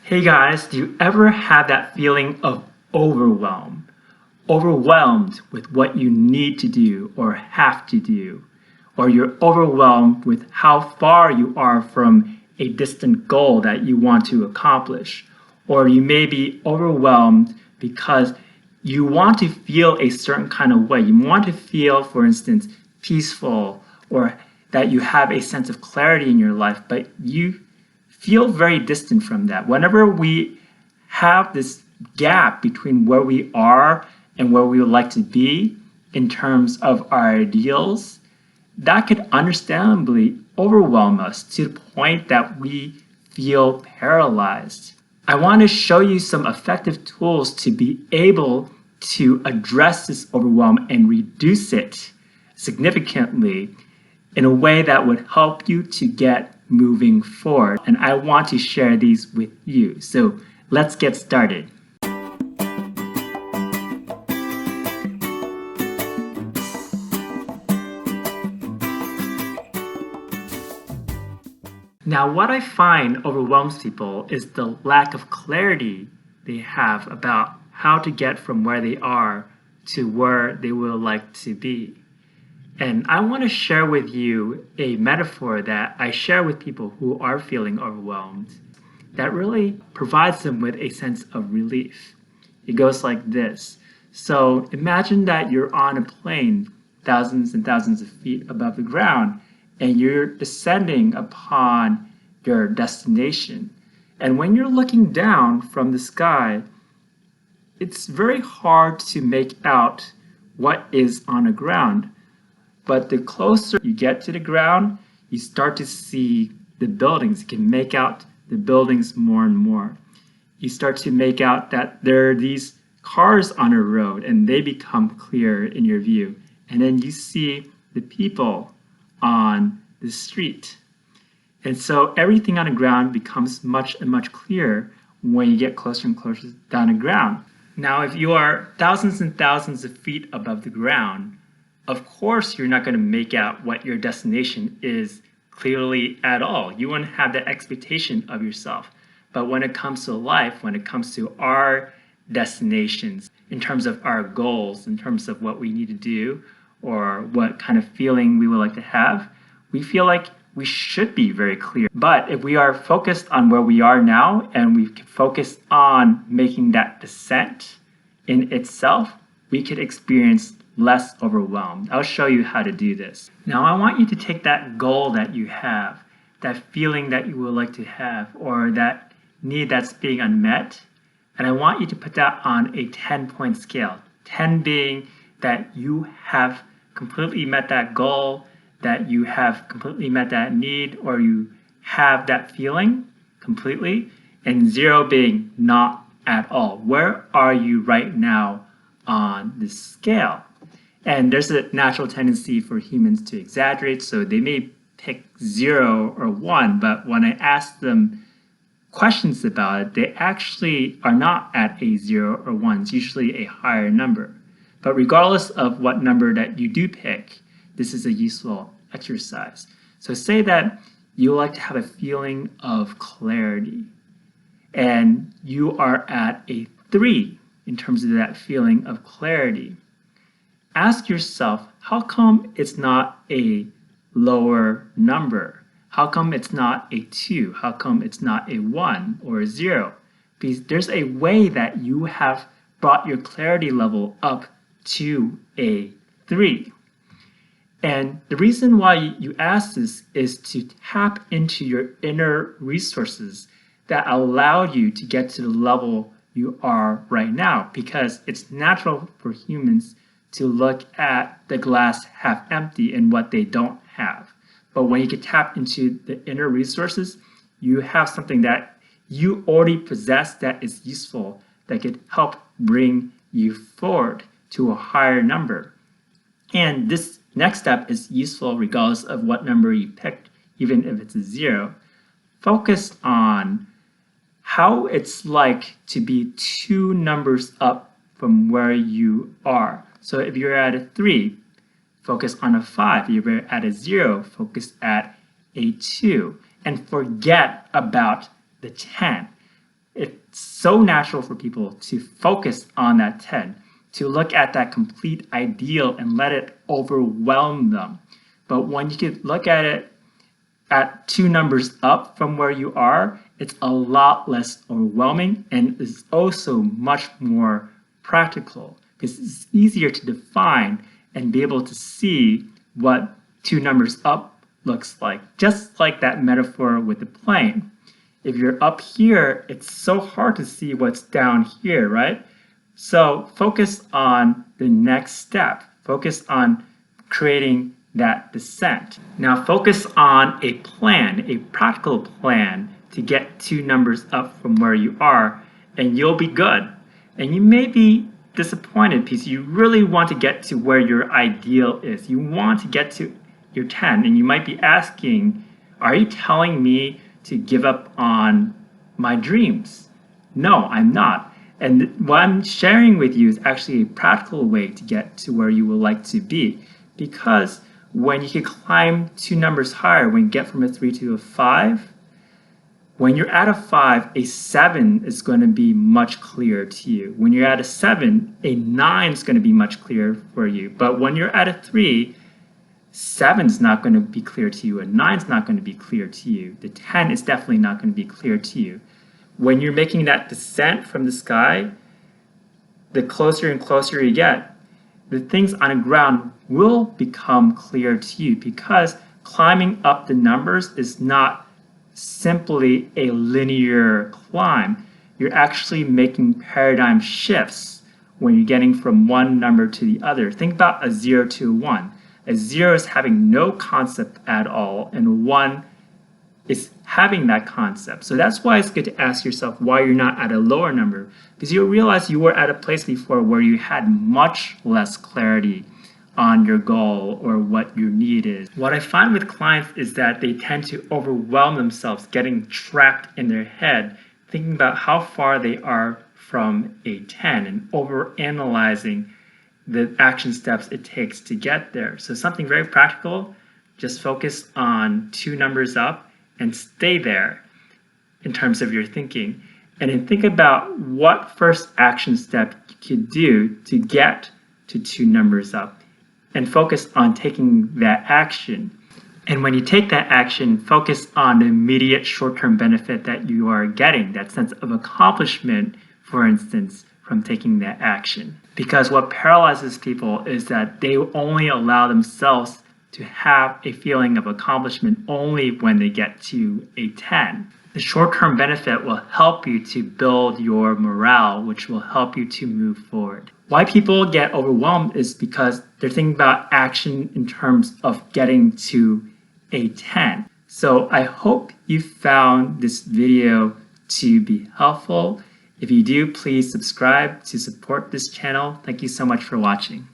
Hey guys, do you ever have that feeling of overwhelm? Overwhelmed with what you need to do or have to do? Or you're overwhelmed with how far you are from a distant goal that you want to accomplish? Or you may be overwhelmed because you want to feel a certain kind of way. You want to feel, for instance, peaceful or that you have a sense of clarity in your life, but you feel very distant from that. Whenever we have this gap between where we are and where we would like to be in terms of our ideals, that could understandably overwhelm us to the point that we feel paralyzed. I want to show you some effective tools to be able to address this overwhelm and reduce it significantly in a way that would help you to get moving forward. And I want to share these with you. So let's get started. Now, what I find overwhelms people is the lack of clarity they have about how to get from where they are to where they would like to be. And I want to share with you a metaphor that I share with people who are feeling overwhelmed that really provides them with a sense of relief. It goes like this. So imagine that you're on a plane thousands and thousands of feet above the ground and you're descending upon your destination. And when you're looking down from the sky, it's very hard to make out what is on the ground. But the closer you get to the ground, you start to see the buildings. You can make out the buildings more and more. You start to make out that there are these cars on a road and they become clear in your view. And then you see the people on the street. And so everything on the ground becomes much and much clearer when you get closer and closer down the ground. Now, if you are thousands and thousands of feet above the ground, of course, you're not going to make out what your destination is clearly at all. You won't have that expectation of yourself. But when it comes to life, when it comes to our destinations, in terms of our goals, in terms of what we need to do, or what kind of feeling we would like to have, we feel like we should be very clear. But if we are focused on where we are now and we focus on making that descent in itself, we could experience less overwhelmed. I'll show you how to do this. Now, I want you to take that goal that you have, that feeling that you would like to have, or that need that's being unmet, and I want you to put that on a 10-point scale. 10 being that you have completely met that goal, that you have completely met that need, or you have that feeling completely, and 0 being not at all. Where are you right now on this scale? And there's a natural tendency for humans to exaggerate, so they may pick 0 or 1, but when I ask them questions about it, they actually are not at a 0 or 1. It's usually a higher number. But regardless of what number that you do pick, this is a useful exercise. So say that you like to have a feeling of clarity, and you are at a 3 in terms of that feeling of clarity. Ask yourself, how come it's not a lower number? How come it's not a 2? How come it's not a 1 or a 0? Because there's a way that you have brought your clarity level up to a 3. And the reason why you ask this is to tap into your inner resources that allow you to get to the level you are right now, because it's natural for humans to look at the glass half empty and what they don't have. But when you can tap into the inner resources, you have something that you already possess that is useful, that could help bring you forward to a higher number. And this next step is useful regardless of what number you picked, even if it's a 0. Focus on how it's like to be 2 numbers up from where you are. So if you're at a 3, focus on a 5. If you're at a 0, focus at a 2. And forget about the 10. so natural for people to focus on that 10, to look at that complete ideal and let it overwhelm them. But when you could look at it at 2 numbers up from where you are, it's a lot less overwhelming and is also much more practical because it's easier to define and be able to see what 2 numbers up looks like. Just like that metaphor with the plane. If you're up here, it's so hard to see what's down here, right? So focus on the next step. Focus on creating that descent. Now focus on a plan, a practical plan to get 2 numbers up from where you are, and you'll be good. And you may be disappointed because you really want to get to where your ideal is. You want to get to your 10, and you might be asking, are you telling me to give up on my dreams? No, I'm not. And what I'm sharing with you is actually a practical way to get to where you would like to be. Because when you can climb 2 numbers higher, when you get from a 3 to a 5, when you're at a 5, a 7 is going to be much clearer to you. When you're at a 7, a 9 is going to be much clearer for you. But when you're at a 3, 7 is not going to be clear to you, a 9 is not going to be clear to you. The 10 is definitely not going to be clear to you. When you're making that descent from the sky, the closer and closer you get, the things on the ground will become clear to you because climbing up the numbers is not simply a linear climb. You're actually making paradigm shifts when you're getting from one number to the other. Think about a 0 to a 1. A 0 is having no concept at all, and a 1 is having that concept. So that's why it's good to ask yourself why you're not at a lower number, because you'll realize you were at a place before where you had much less clarity on your goal or what your need is. What I find with clients is that they tend to overwhelm themselves, getting trapped in their head, thinking about how far they are from a 10 and overanalyzing the action steps it takes to get there. So something very practical, just focus on 2 numbers up and stay there in terms of your thinking. And then think about what first action step you could do to get to 2 numbers up and focus on taking that action. And when you take that action, focus on the immediate short-term benefit that you are getting, that sense of accomplishment, for instance, from taking that action. Because what paralyzes people is that they only allow themselves to have a feeling of accomplishment only when they get to a 10. The short-term benefit will help you to build your morale, which will help you to move forward. Why people get overwhelmed is because they're thinking about action in terms of getting to a 10. So I hope you found this video to be helpful. If you do, please subscribe to support this channel. Thank you so much for watching.